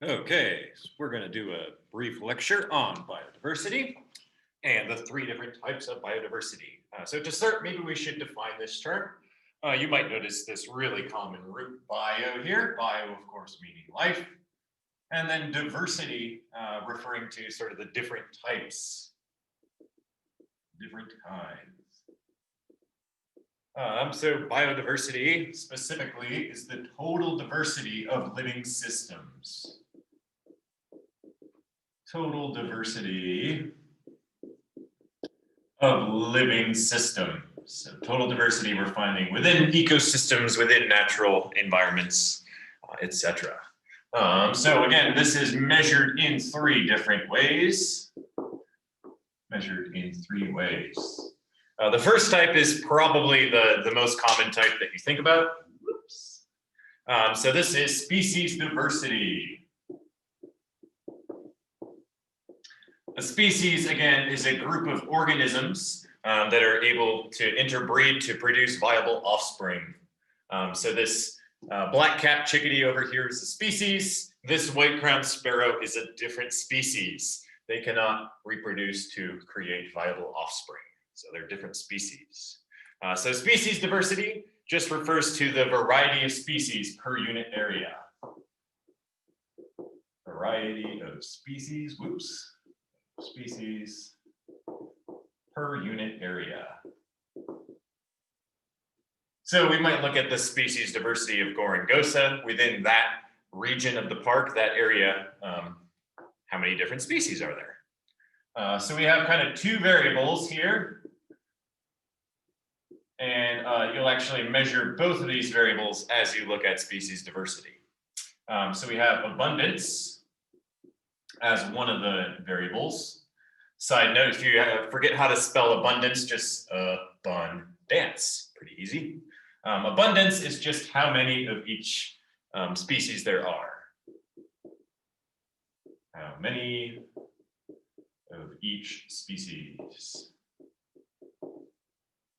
Okay, so we're going to do a brief lecture on biodiversity and the three different types of biodiversity. So to start, maybe we should define this term. You might notice this really common root bio here, bio of course meaning life, and then diversity referring to sort of the different types, different kinds. So biodiversity specifically is the total diversity of living systems. Total diversity of living systems. So total diversity we're finding within ecosystems, within natural environments, etc. So again, this is measured in three different ways. Measured in three ways. The first type is probably the most common type that you think about. Oops. So this is species diversity. A species, again, is a group of organisms that are able to interbreed to produce viable offspring. So this black-capped chickadee over here is a species. This white-crowned sparrow is a different species. They cannot reproduce to create viable offspring. So they're different species. So species diversity just refers to the variety of species per unit area. Variety of species, whoops. Species per unit area. So we might look at the species diversity of Gorongosa within that region of the park, that area. How many different species are there? So we have kind of two variables here. And you'll actually measure both of these variables as you look at species diversity. So we have abundance as one of the variables. Side note, if you forget how to spell abundance, just abundance, pretty easy. Abundance is just how many of each species there are. How many of each species.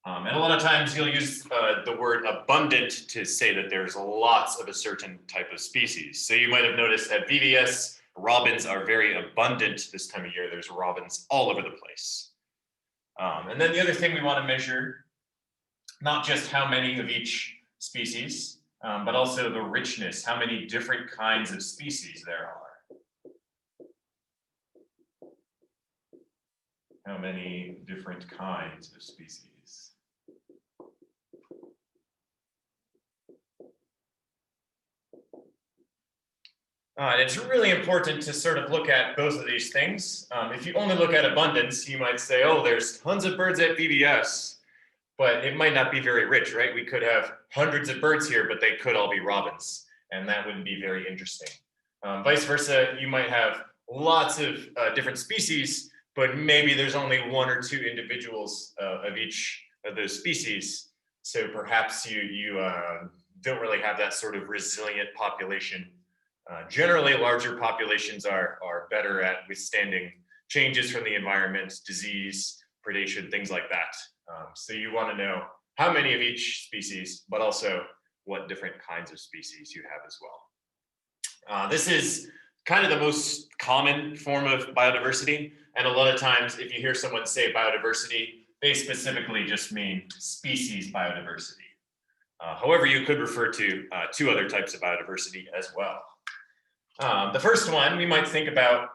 And a lot of times you'll use the word abundant to say that there's lots of a certain type of species. So you might have noticed at VVS, robins are very abundant this time of year. There's robins all over the place. And then the other thing we want to measure, not just how many of each species, but also the richness, how many different kinds of species there are. How many different kinds of species. And it's really important to sort of look at both of these things. If you only look at abundance, you might say, oh, there's tons of birds at BBS, but it might not be very rich, right? We could have hundreds of birds here, but they could all be robins, and that wouldn't be very interesting. Vice versa, you might have lots of different species, but maybe there's only one or two individuals of each of those species. So perhaps you don't really have that sort of resilient population. Generally, larger populations are better at withstanding changes from the environment, disease, predation, things like that. So you want to know how many of each species, but also what different kinds of species you have as well. This is kind of the most common form of biodiversity. And a lot of times, if you hear someone say biodiversity, they specifically just mean species biodiversity. However, you could refer to two other types of biodiversity as well. The first one, we might think about,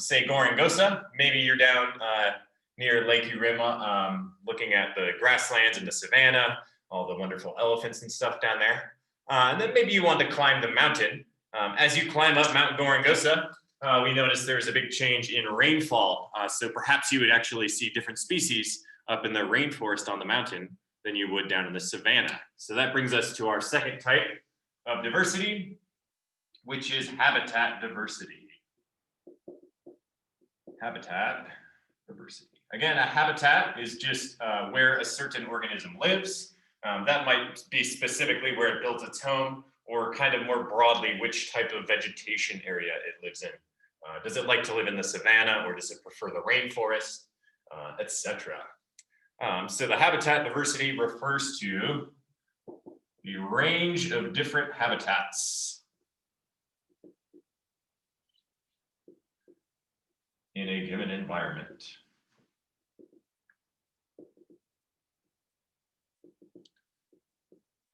say, Gorongosa. Maybe you're down near Lake Urima, looking at the grasslands and the savanna, all the wonderful elephants and stuff down there. And then maybe you want to climb the mountain. As you climb up Mount Gorongosa, we notice there's a big change in rainfall. So perhaps you would actually see different species up in the rainforest on the mountain than you would down in the savanna. So that brings us to our second type of diversity, which is habitat diversity. Habitat diversity. Again, a habitat is just where a certain organism lives. That might be specifically where it builds its home, or kind of more broadly, which type of vegetation area it lives in. Does it like to live in the savanna, or does it prefer the rainforest, etc. So the habitat diversity refers to the range of different habitats. in a given environment.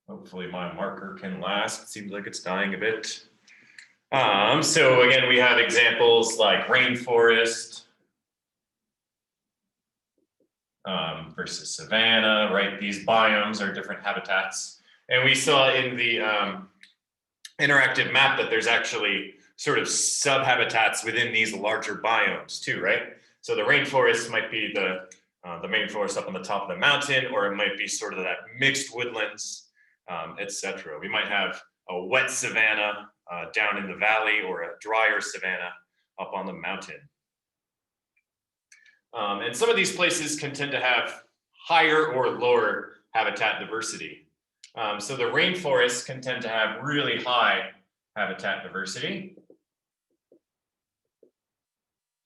Hopefully my marker can last. It seems like it's dying a bit. So again, we have examples like rainforest versus savanna, right? These biomes are different habitats. And we saw in the interactive map that there's actually sort of sub-habitats within these larger biomes too, right? So the rainforest might be the main forest up on the top of the mountain, or it might be sort of that mixed woodlands, etc. We might have a wet savanna down in the valley, or a drier savanna up on the mountain. And some of these places can tend to have higher or lower habitat diversity. So the rainforest can tend to have really high habitat diversity.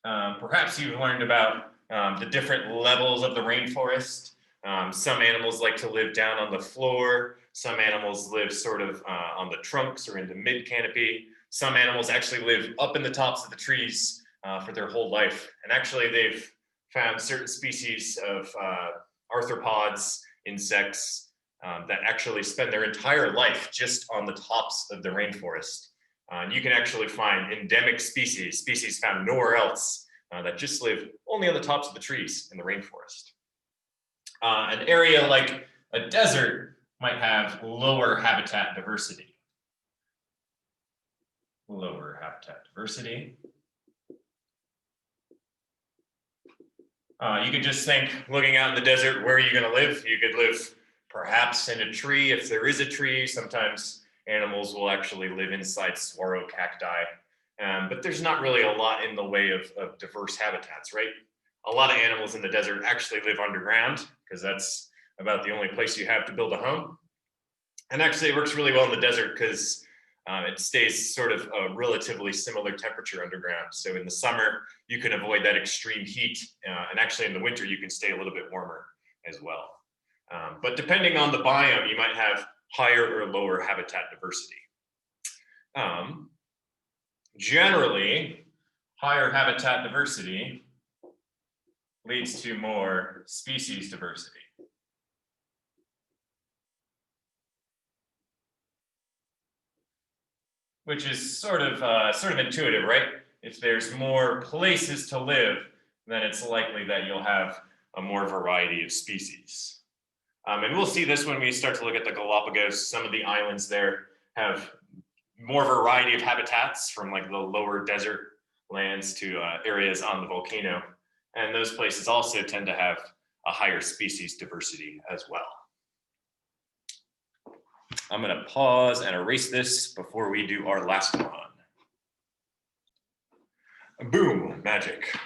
Perhaps you've learned about the different levels of the rainforest. Some animals like to live down on the floor. Some animals live sort of on the trunks or in the mid canopy. Some animals actually live up in the tops of the trees for their whole life. And actually they've found certain species of arthropods, insects, that actually spend their entire life just on the tops of the rainforest. And you can actually find endemic species found nowhere else, that just live only on the tops of the trees in the rainforest. An area like a desert might have lower habitat diversity. Lower habitat diversity. You could just think, looking out in the desert, where are you going to live? You could live perhaps in a tree, if there is a tree. Sometimes animals will actually live inside saguaro cacti. But there's not really a lot in the way of diverse habitats, right? A lot of animals in the desert actually live underground, because that's about the only place you have to build a home. And actually it works really well in the desert because it stays sort of a relatively similar temperature underground. So in the summer, you can avoid that extreme heat. And actually in the winter, you can stay a little bit warmer as well. But depending on the biome, you might have higher or lower habitat diversity. Generally, higher habitat diversity leads to more species diversity. Which is sort of intuitive, right? If there's more places to live, then it's likely that you'll have a more variety of species. And we'll see this when we start to look at the Galapagos. Some of the islands there have more variety of habitats, from like the lower desert lands to areas on the volcano. And those places also tend to have a higher species diversity as well. I'm going to pause and erase this before we do our last one. Boom, magic.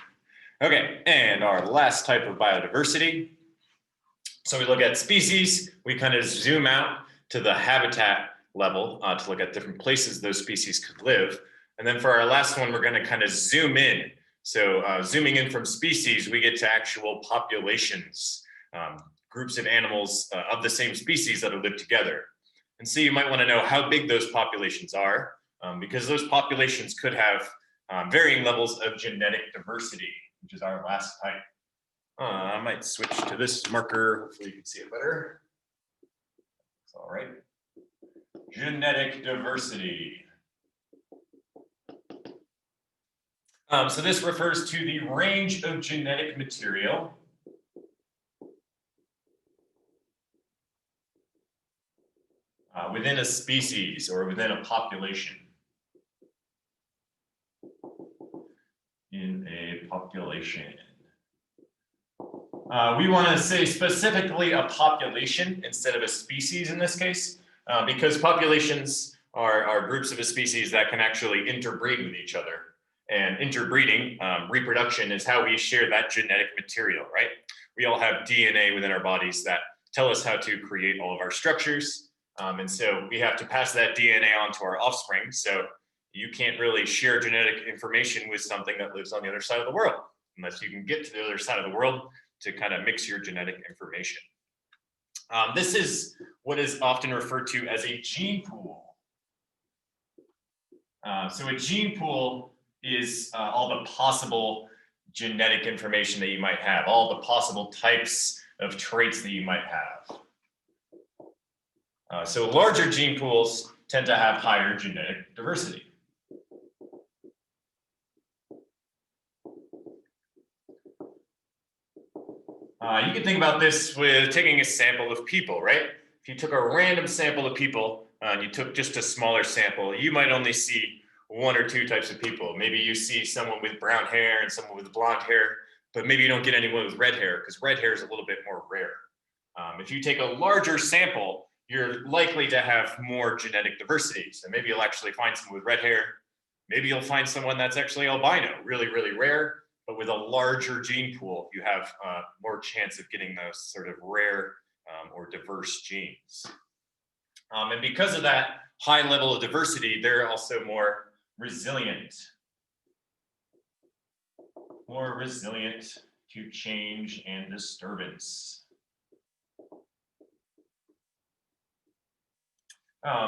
Okay, and our last type of biodiversity. So we look at species, we kind of zoom out to the habitat level to look at different places those species could live. And then for our last one, we're going to kind of zoom in. So zooming in from species, we get to actual populations, groups of animals of the same species that live together. And so you might want to know how big those populations are, because those populations could have varying levels of genetic diversity, which is our last type. I might switch to this marker, hopefully you can see it better. It's all right. Genetic diversity. So this refers to the range of genetic material within a species or within a population. In a population. We want to say specifically a population instead of a species in this case, because populations are groups of a species that can actually interbreed with each other. And interbreeding, reproduction, is how we share that genetic material, right? We all have DNA within our bodies that tell us how to create all of our structures. And so we have to pass that DNA on to our offspring. So you can't really share genetic information with something that lives on the other side of the world, unless you can get to the other side of the world to kind of mix your genetic information. This is what is often referred to as a gene pool. So a gene pool is all the possible genetic information that you might have, all the possible types of traits that you might have. So larger gene pools tend to have higher genetic diversity. You can think about this with taking a sample of people, right? If you took a random sample of people and you took just a smaller sample, you might only see one or two types of people. Maybe you see someone with brown hair and someone with blonde hair, but maybe you don't get anyone with red hair because red hair is a little bit more rare. If you take a larger sample, you're likely to have more genetic diversity. So maybe you'll actually find someone with red hair. Maybe you'll find someone that's actually albino, really, really rare. But with a larger gene pool, you have more chance of getting those sort of rare or diverse genes. And because of that high level of diversity, they're also more resilient to change and disturbance.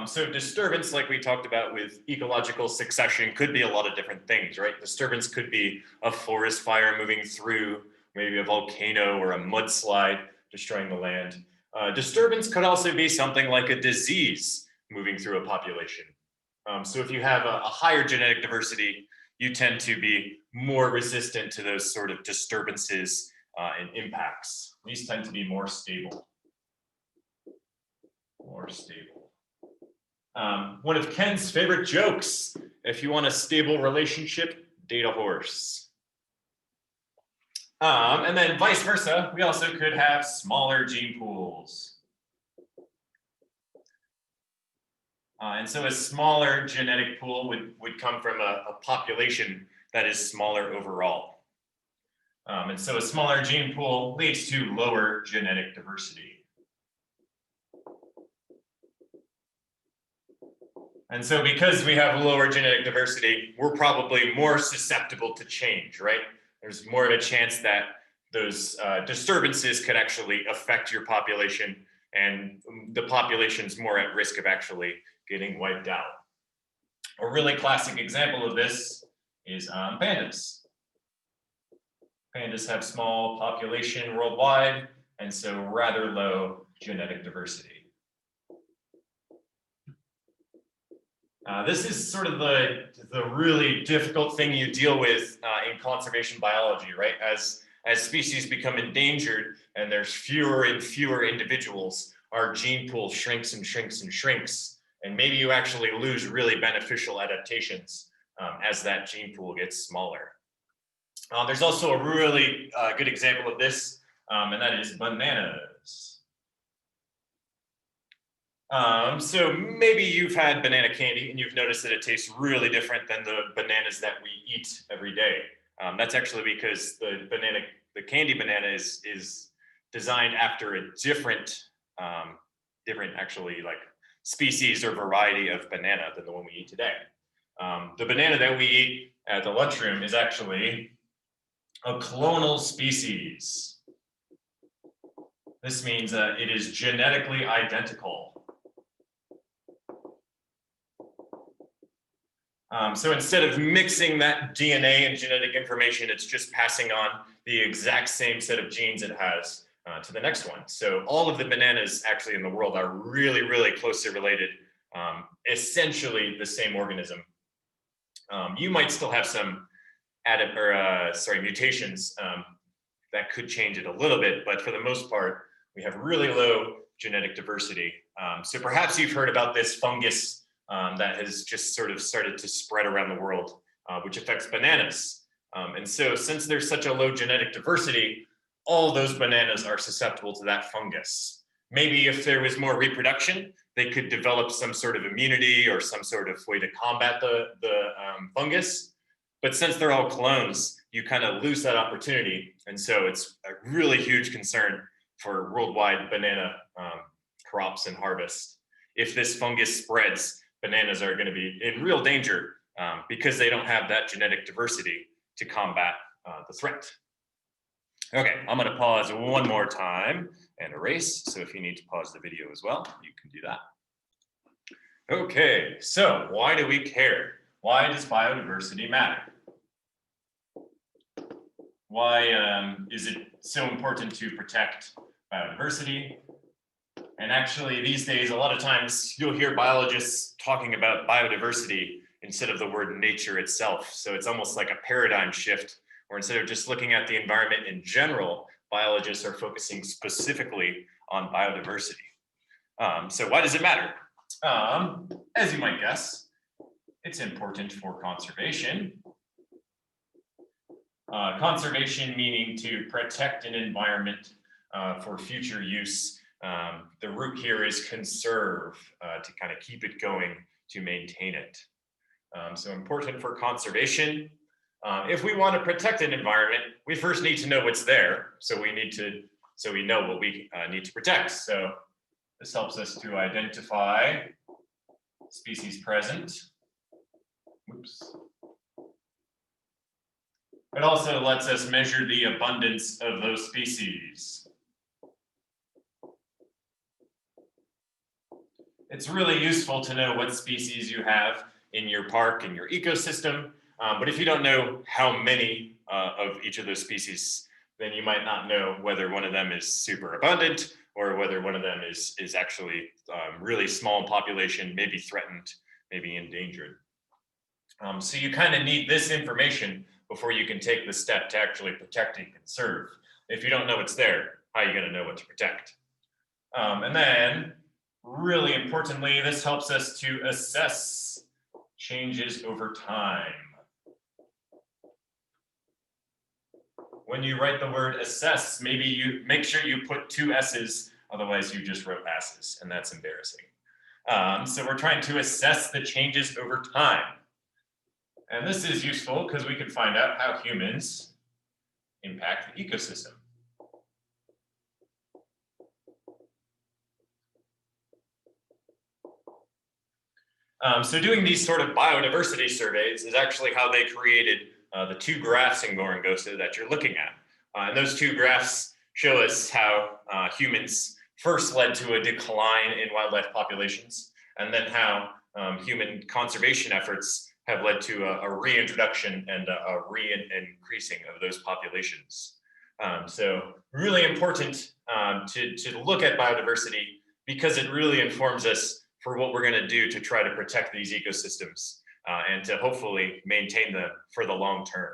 So disturbance, like we talked about with ecological succession, could be a lot of different things, right? Disturbance could be a forest fire moving through, maybe a volcano or a mudslide destroying the land. Disturbance could also be something like a disease moving through a population. So if you have a higher genetic diversity, you tend to be more resistant to those sort of disturbances and impacts. These tend to be more stable. One of Ken's favorite jokes, if you want a stable relationship, date a horse. And then vice versa, we also could have smaller gene pools. And so a smaller genetic pool would come from a population that is smaller overall. And so a smaller gene pool leads to lower genetic diversity. And so because we have lower genetic diversity, we're probably more susceptible to change, right? There's more of a chance that those disturbances could actually affect your population, and the population's more at risk of actually getting wiped out. A really classic example of this is pandas. Pandas have small population worldwide, and so rather low genetic diversity. This is sort of the really difficult thing you deal with in conservation biology, right? As species become endangered and there's fewer and fewer individuals, our gene pool shrinks and shrinks and shrinks. And maybe you actually lose really beneficial adaptations as that gene pool gets smaller. There's also a really good example of this, and that is bananas. So maybe you've had banana candy and you've noticed that it tastes really different than the bananas that we eat every day. That's actually because the candy banana is designed after a different actually like species or variety of banana than the one we eat today. The banana that we eat at the lunchroom is actually a clonal species. This means it is genetically identical. So instead of mixing that DNA and genetic information, it's just passing on the exact same set of genes it has to the next one. So all of the bananas actually in the world are really, really closely related, essentially the same organism. You might still have some mutations that could change it a little bit, but for the most part, we have really low genetic diversity. So perhaps you've heard about this fungus that has just sort of started to spread around the world, which affects bananas. And so since there's such a low genetic diversity, all those bananas are susceptible to that fungus. Maybe if there was more reproduction, they could develop some sort of immunity or some sort of way to combat the fungus. But since they're all clones, you kind of lose that opportunity. And so it's a really huge concern for worldwide banana crops and harvest. If this fungus spreads, bananas are going to be in real danger because they don't have that genetic diversity to combat the threat. Okay, I'm going to pause one more time and erase. So if you need to pause the video as well, you can do that. Okay, so why do we care? Why does biodiversity matter? Why is it so important to protect biodiversity? And actually, these days, a lot of times you'll hear biologists talking about biodiversity instead of the word nature itself. So it's almost like a paradigm shift, where instead of just looking at the environment in general, biologists are focusing specifically on biodiversity. So why does it matter? As you might guess, it's important for conservation. Conservation meaning to protect an environment for future use. The root here is conserve, to kind of keep it going, to maintain it. So important for conservation. If we want to protect an environment, we first need to know what's there. So we know what we need to protect. So this helps us to identify species present. Oops. It also lets us measure the abundance of those species. It's really useful to know what species you have in your park, in your ecosystem, but if you don't know how many of each of those species, then you might not know whether one of them is super abundant or whether one of them is actually really small in population, maybe threatened, maybe endangered. So you kind of need this information before you can take the step to actually protect and conserve. If you don't know what's there, how are you going to know what to protect? And then, really importantly, this helps us to assess changes over time. When you write the word assess, maybe you make sure you put 2 S's, otherwise you just wrote asses, and that's embarrassing. So we're trying to assess the changes over time. And this is useful because we can find out how humans impact the ecosystem. So doing these sort of biodiversity surveys is actually how they created the 2 graphs in Gorongosa that you're looking at. And those 2 graphs show us how humans first led to a decline in wildlife populations, and then how human conservation efforts have led to a reintroduction and a re-increasing of those populations. So really important to look at biodiversity because it really informs us for what we're going to do to try to protect these ecosystems and to hopefully maintain them for the long term.